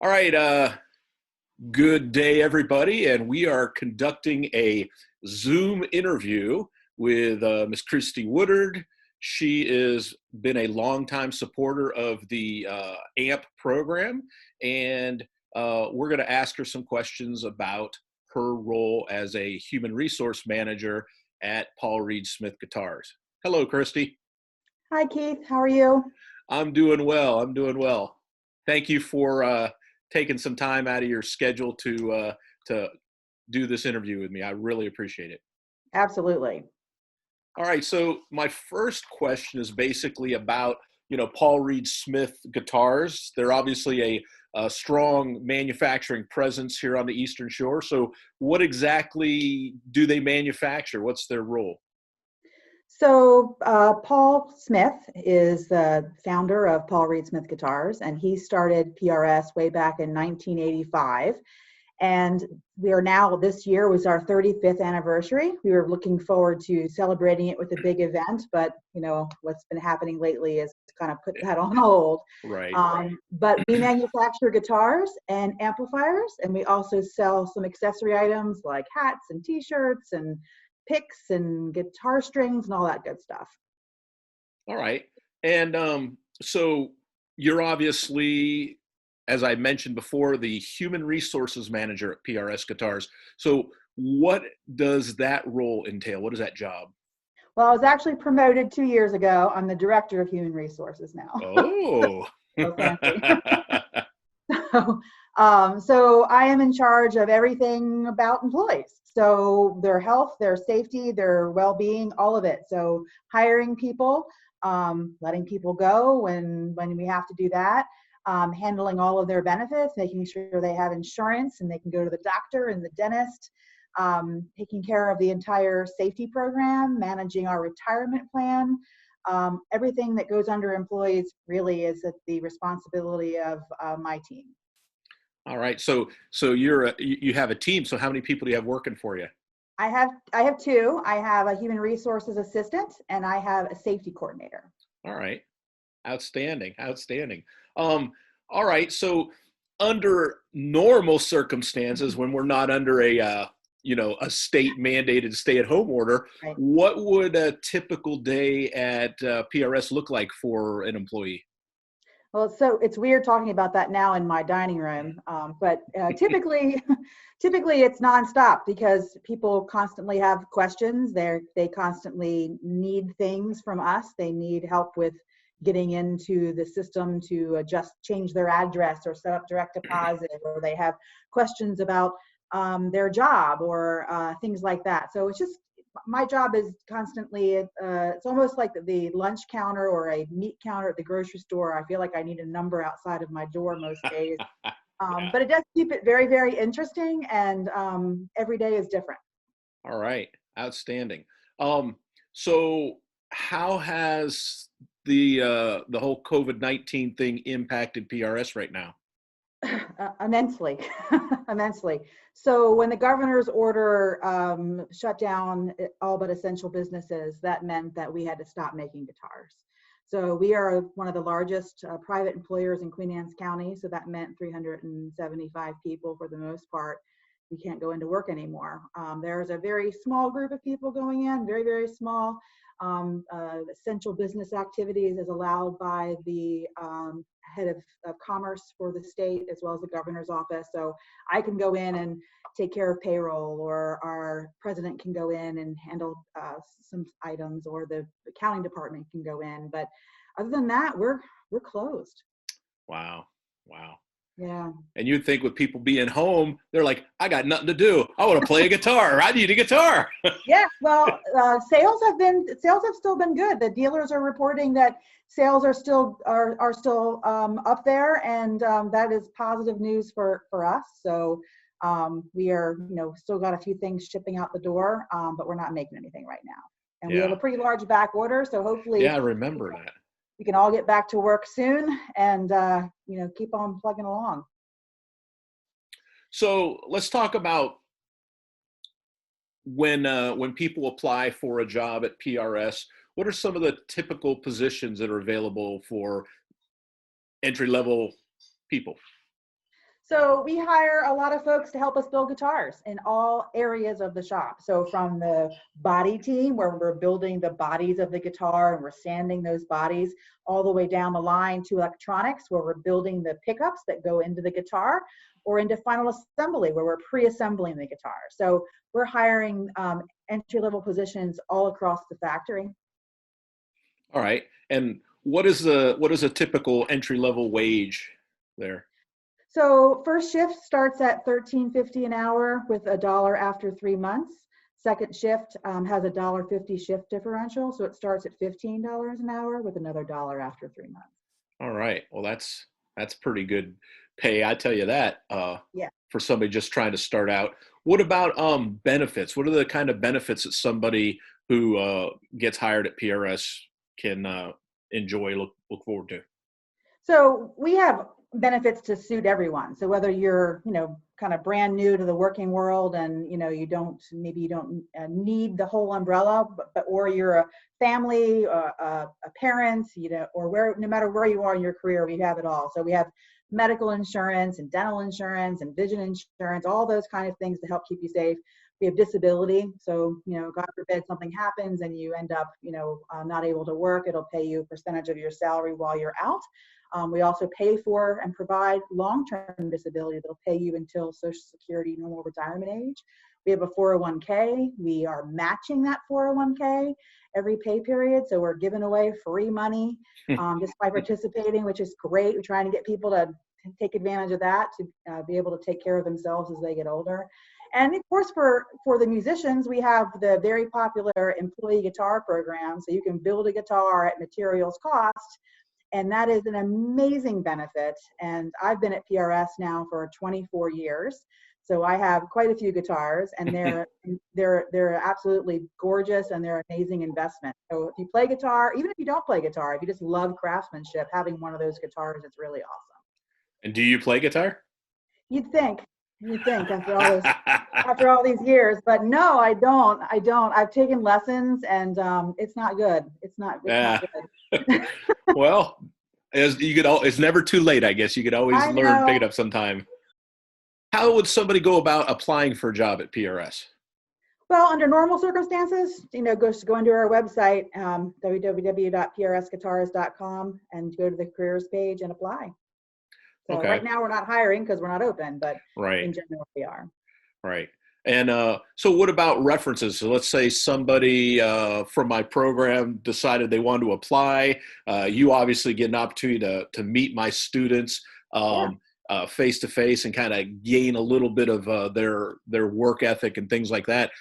All right, good day, everybody, and we are conducting a Zoom interview with Miss Christie Woodard. She has been a longtime supporter of the AMP program, and we're going to ask her some questions about her role as a human resource manager at Paul Reed Smith Guitars. Hello, Christie. Hi, Keith. How are you? I'm doing well. I'm doing well. Thank you for taking some time out of your schedule to do this interview with me. I really appreciate it. Absolutely. All right. So my first question is basically about Paul Reed Smith Guitars. They're obviously a strong manufacturing presence here on the Eastern Shore. So what exactly do they manufacture? What's their role? So Paul Smith is the founder of Paul Reed Smith Guitars, and he started PRS way back in 1985. And we are now, this year was our 35th anniversary. We were looking forward to celebrating it with a big event, but what's been happening lately is kind of put that on hold. Right. But we manufacture guitars and amplifiers, and we also sell some accessory items like hats and t-shirts and picks and guitar strings and all that good stuff. All right. And so you're obviously, as I mentioned before, the human resources manager at PRS Guitars. So what does that role entail? What is that job? Well, I was actually promoted 2 years ago. I'm the director of human resources now. Oh. So fancy. So I am in charge of everything about employees. So their health, their safety, their well-being, all of it. So hiring people, letting people go when we have to do that, handling all of their benefits, making sure they have insurance and they can go to the doctor and the dentist, taking care of the entire safety program, managing our retirement plan. Everything that goes under employees really is at the responsibility of my team. All right. So you have a team. So how many people do you have working for you? I have two. I have a human resources assistant and I have a safety coordinator. All right. Outstanding. Outstanding. All right. So under normal circumstances, when we're not under a state mandated stay-at-home order, Right. what would a typical day at PRS look like for an employee? Well, so it's weird talking about that now in my dining room, but typically it's nonstop because people constantly have questions. They constantly need things from us. They need help with getting into the system to change their address or set up direct deposit, or they have questions about their job or things like that. So it's just, my job is constantly, it's almost like the lunch counter or a meat counter at the grocery store. I feel like I need a number outside of my door most days. Yeah. But it does keep it very, very interesting, and every day is different. All right. Outstanding. So how has the whole COVID-19 thing impacted PRS right now? Immensely, immensely. So when the governor's order shut down all but essential businesses, that meant that we had to stop making guitars. So we are one of the largest private employers in Queen Anne's County. So that meant 375 people for the most part. We can't go into work anymore. There's a very small group of people going in, very, very small. Essential business activities is allowed by the head of commerce for the state as well as the governor's office. So I can go in and take care of payroll, or our president can go in and handle some items, or the accounting department can go in. But other than that, we're closed. Wow. Wow. Yeah. And you'd think with people being home, they're like, I got nothing to do. I want to play a guitar. I need a guitar. Yeah, well, sales have still been good. The dealers are reporting that sales are still up there, and that is positive news for us. So we are still got a few things shipping out the door, but we're not making anything right now. And we have a pretty large back order, so hopefully I remember that. We can all get back to work soon and keep on plugging along. So let's talk about when people apply for a job at PRS. What are some of the typical positions that are available for entry-level people? So we hire a lot of folks to help us build guitars in all areas of the shop. So from the body team, where we're building the bodies of the guitar and we're sanding those bodies, all the way down the line to electronics, where we're building the pickups that go into the guitar, or into final assembly, where we're pre-assembling the guitar. So we're hiring entry-level positions all across the factory. All right. And what is a typical entry level wage there? So first shift starts at $13.50 an hour with $1 after 3 months. Second shift has a $1.50 shift differential, so it starts at $15 an hour with another $1 after 3 months. All right. Well, that's pretty good pay, I tell you that. Yeah. For somebody just trying to start out. What about benefits? What are the kind of benefits that somebody who gets hired at PRS can enjoy, look forward to? So we have benefits to suit everyone. So whether you're, kind of brand new to the working world and, maybe you don't need the whole umbrella, or you're a family, a parent, or no matter where you are in your career, we have it all. So we have medical insurance and dental insurance and vision insurance, all those kind of things to help keep you safe. We have disability. So, God forbid something happens and you end up, not able to work, it'll pay you a percentage of your salary while you're out. We also pay for and provide long-term disability that'll pay you until Social Security normal retirement age. We have a 401k. We are matching that 401k every pay period. So we're giving away free money just by participating, which is great. We're trying to get people to take advantage of that to be able to take care of themselves as they get older. And of course, for the musicians, we have the very popular employee guitar program. So you can build a guitar at materials cost. And that is an amazing benefit. And I've been at PRS now for 24 years. So I have quite a few guitars, and they're absolutely gorgeous, and they're an amazing investment. So if you play guitar, even if you don't play guitar, if you just love craftsmanship, having one of those guitars is really awesome. And do you play guitar? You'd think after all these years, but no, I don't. I've taken lessons, and it's not good. It's not good. Well, it's never too late, I guess. You could always learn, pick it up sometime. How would somebody go about applying for a job at PRS? Well, under normal circumstances, just go into our website, www.prsguitars.com, and go to the careers page and apply. So okay. Right now we're not hiring because we're not open, but right. In general we are. Right. And so what about references? So let's say somebody from my program decided they wanted to apply. You obviously get an opportunity to meet my students face to face and kind of gain a little bit of their work ethic and things like that.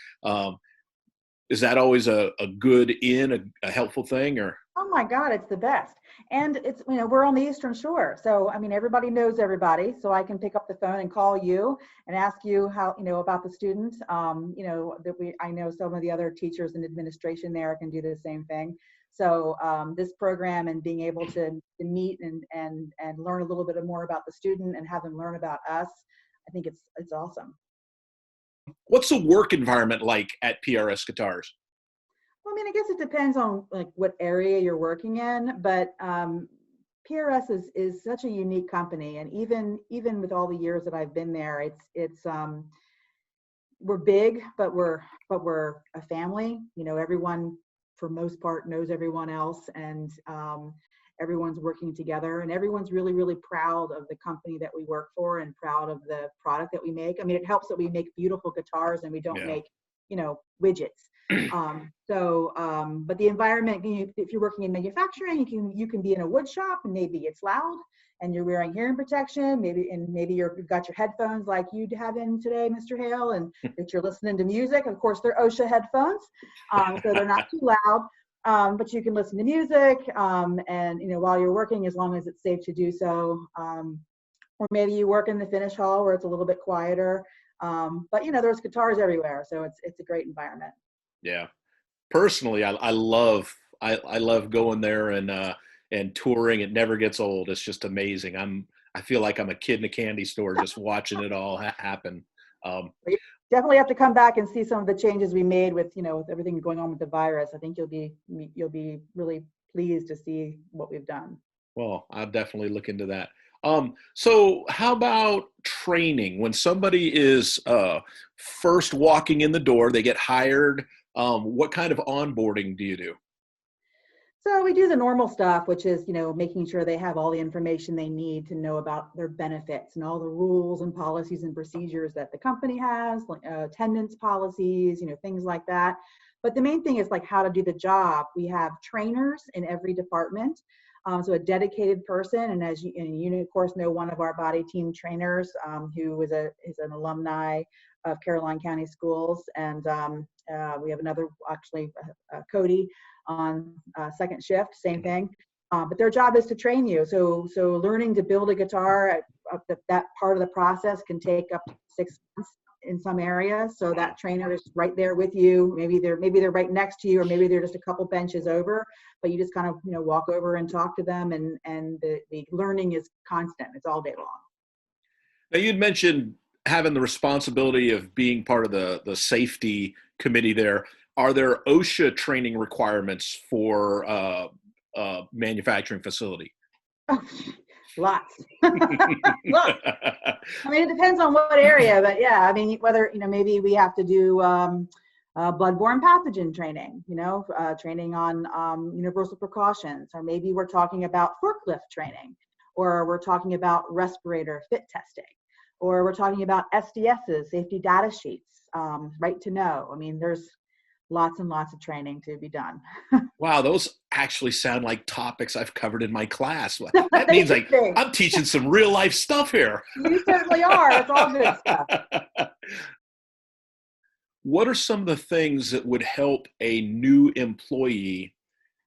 Is that always a good a helpful thing, or? Oh my God, it's the best. And it's, we're on the Eastern Shore. So, everybody knows everybody. So I can pick up the phone and call you and ask you how, about the students. I know some of the other teachers and administration there can do the same thing. So this program and being able to meet and learn a little bit more about the student and have them learn about us, I think it's awesome. What's the work environment like at PRS Guitars? Well, I guess it depends on what area you're working in, but PRS is such a unique company, and even with all the years that I've been there, it's we're big, but we're a family. Everyone for most part knows everyone else, and everyone's working together, and everyone's really, really proud of the company that we work for and proud of the product that we make. It helps that we make beautiful guitars and we don't make widgets. But the environment, if you're working in manufacturing, you can be in a wood shop and maybe it's loud and you're wearing hearing protection, maybe you've got your headphones like you have in today, Mr. Hale, and that you're listening to music. Of course, they're OSHA headphones, so they're not too loud, but you can listen to music, and while you're working, as long as it's safe to do so. Or maybe you work in the finish hall where it's a little bit quieter. But there's guitars everywhere, so it's a great environment. Yeah, personally, I love going there and touring. It never gets old. It's just amazing. I feel like I'm a kid in a candy store just watching it all happen. You definitely have to come back and see some of the changes we made with with everything going on with the virus. I think you'll be really pleased to see what we've done. Well, I'll definitely look into that. So how about training? When somebody is first walking in the door, they get hired. What kind of onboarding do you do? So we do the normal stuff, which is, making sure they have all the information they need to know about their benefits and all the rules and policies and procedures that the company has, like attendance policies, things like that. But the main thing is like how to do the job. We have trainers in every department. So a dedicated person, and and you of course know one of our body team trainers, who is an alumni of Caroline County Schools, and we have another, actually, Cody, on second shift, same thing. But their job is to train you. So learning to build a guitar, that part of the process can take up to 6 months in some areas. So that trainer is right there with you. Maybe they're right next to you, or maybe they're just a couple benches over. But you just kind of walk over and talk to them, and the learning is constant. It's all day long. Now, you'd mentioned having the responsibility of being part of the safety committee there. Are there OSHA training requirements for manufacturing facility? Lots. Lots. I mean, it depends on what area, but yeah, I mean, whether, maybe we have to do bloodborne pathogen training, training on universal precautions, or maybe we're talking about forklift training, or we're talking about respirator fit testing, or we're talking about SDSs, safety data sheets, right to know. I mean, there's lots and lots of training to be done. Wow, those actually sound like topics I've covered in my class. That means like I'm teaching some real life stuff here. You certainly are. It's all good stuff. What are some of the things that would help a new employee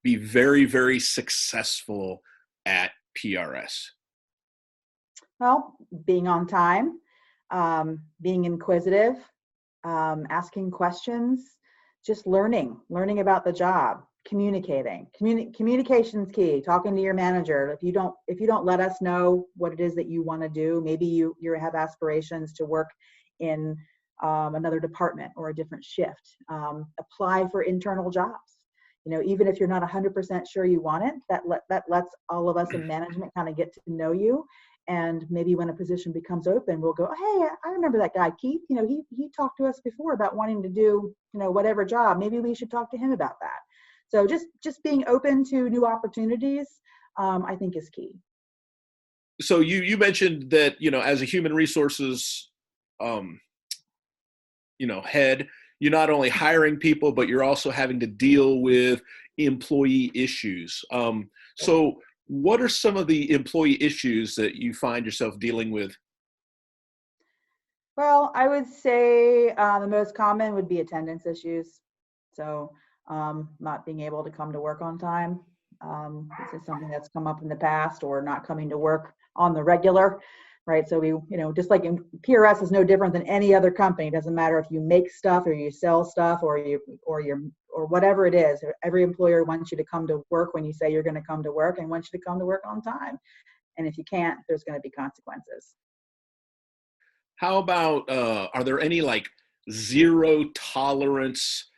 be very, very successful at PRS? Well, being on time, being inquisitive, asking questions, just learning about the job, communicating. Communication's key. Talking to your manager. If you don't let us know what it is that you want to do, maybe you have aspirations to work in another department or a different shift. Apply for internal jobs. Even if you're not 100% sure you want it, that lets all of us in management kind of get to know you. And maybe when a position becomes open, we'll go, hey, I remember that guy, Keith. He talked to us before about wanting to do, whatever job. Maybe we should talk to him about that. So just being open to new opportunities, I think, is key. So you mentioned that, as a human resources, head, you're not only hiring people, but you're also having to deal with employee issues. So what are some of the employee issues that you find yourself dealing with? Well, I would say the most common would be attendance issues. So not being able to come to work on time. This is something that's come up in the past, or not coming to work on the regular, right? So we, just like in PRS is no different than any other company. It doesn't matter if you make stuff or you sell stuff or whatever it is. Every employer wants you to come to work when you say you're going to come to work, and wants you to come to work on time. And if you can't, there's going to be consequences. How about, are there any like zero tolerance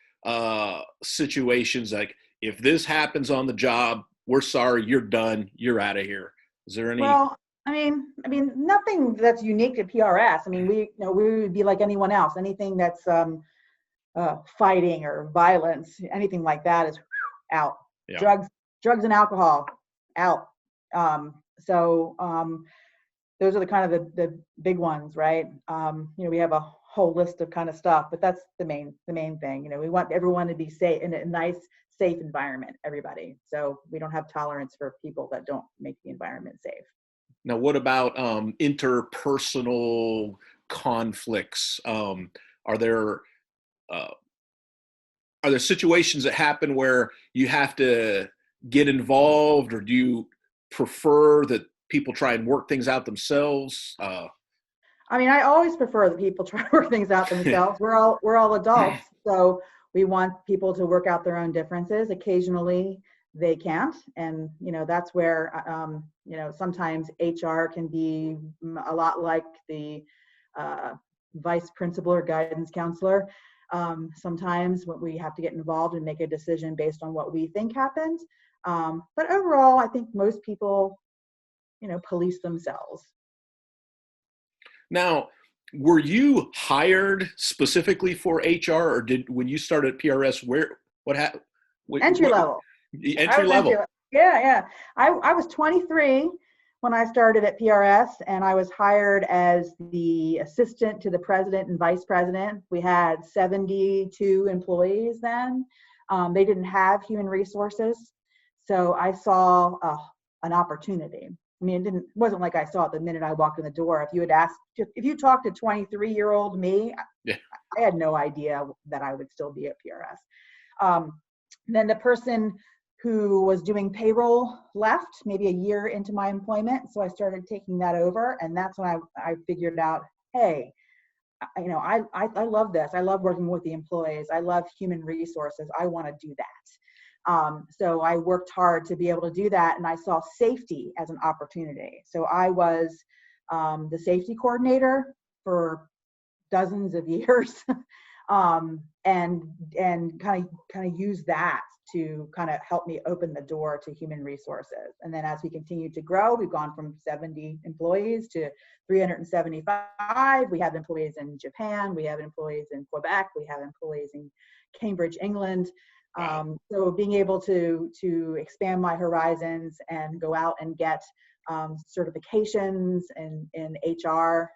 situations? Like, if this happens on the job, we're sorry, you're done, you're out of here. Is there any? Well, I mean, nothing that's unique to PRS. I mean, we would be like anyone else. Anything that's fighting or violence, anything like that is out. Yeah. Drugs and alcohol, out. Those are the kind of the big ones, right? We have a whole list of kind of stuff, but that's the main thing. We want everyone to be safe, in a nice, safe environment, everybody. So we don't have tolerance for people that don't make the environment safe. Now, what about interpersonal conflicts? Are there situations that happen where you have to get involved, or do you prefer that people try and work things out themselves? I mean, I always prefer that people try to work things out themselves. We're all adults, so we want people to work out their own differences. Occasionally they can't, and that's where sometimes HR can be a lot like the vice principal or guidance counselor. Sometimes we have to get involved and make a decision based on what we think happened. But overall, I think most people police themselves. Now, were you hired specifically for HR, or when you started at PRS, what happened? Entry level. Entry level. Yeah. I was 23 when I started at PRS, and I was hired as the assistant to the president and vice president. We had 72 employees then. They didn't have human resources. So I saw an opportunity. I mean, it wasn't like I saw it the minute I walked in the door. If you talked to 23-year-old me, yeah. I had no idea that I would still be at PRS. Then the person who was doing payroll left maybe a year into my employment. So I started taking that over. And that's when I figured out, hey, I love this. I love working with the employees. I love human resources. I want to do that. So I worked hard to be able to do that. And I saw safety as an opportunity. So I was the safety coordinator for dozens of years. And kind of use that to kind of help me open the door to human resources. And then as we continue to grow, we've gone from 70 employees to 375. We have employees in Japan. We have employees in Quebec. We have employees in Cambridge, England. So being able to expand my horizons and go out and get certifications in HR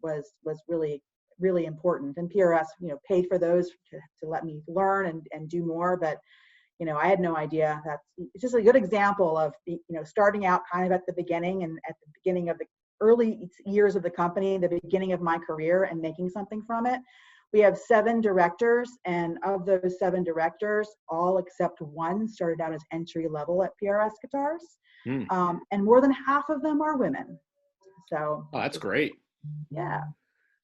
was really important. And PRS, paid for those to let me learn and do more. But, I had no idea. It's just a good example of, starting out kind of at the beginning and at the beginning of the early years of the company, the beginning of my career, and making something from it. We have 7 directors, and of those 7 directors, all except one started out as entry level at PRS Guitars. And more than half of them are women. So that's great. Yeah.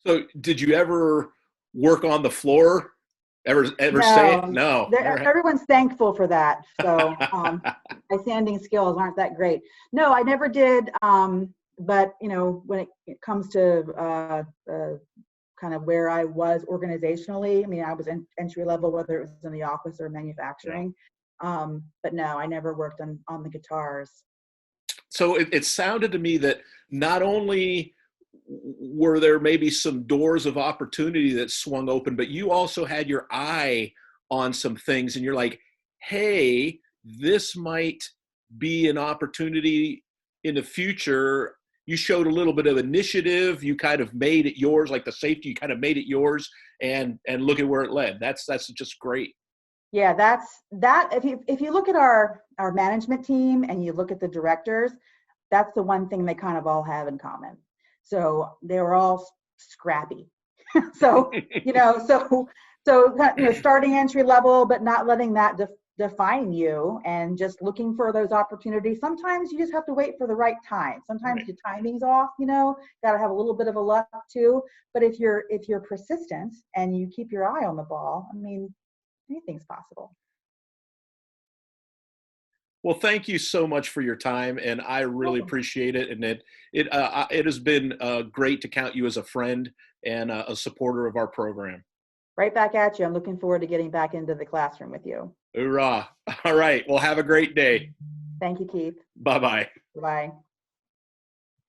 So did you ever work on the floor? Ever say it? No. Everyone's thankful for that. So my sanding skills aren't that great. No, I never did. But when it comes to kind of where I was organizationally, I mean, I was entry level, whether it was in the office or manufacturing. Yeah. But no, I never worked on the guitars. So it sounded to me that not only were there maybe some doors of opportunity that swung open, but you also had your eye on some things, and you're like, hey, this might be an opportunity in the future. You showed a little bit of initiative. You kind of made it yours, like the safety, you kind of made it yours, and look at where it led. That's just great. Yeah, if you look at our management team and you look at the directors, that's the one thing they kind of all have in common. So they were all scrappy. So, starting entry level, but not letting that define you, and just looking for those opportunities. Sometimes you just have to wait for the right time. Sometimes your timing's off, got to have a little bit of a luck too. But if you're persistent and you keep your eye on the ball, I mean, anything's possible. Well, thank you so much for your time, and I really appreciate it. And it has been great to count you as a friend and a supporter of our program. Right back at you. I'm looking forward to getting back into the classroom with you. Hoorah. All right. Well, have a great day. Thank you, Keith. Bye-bye. Bye.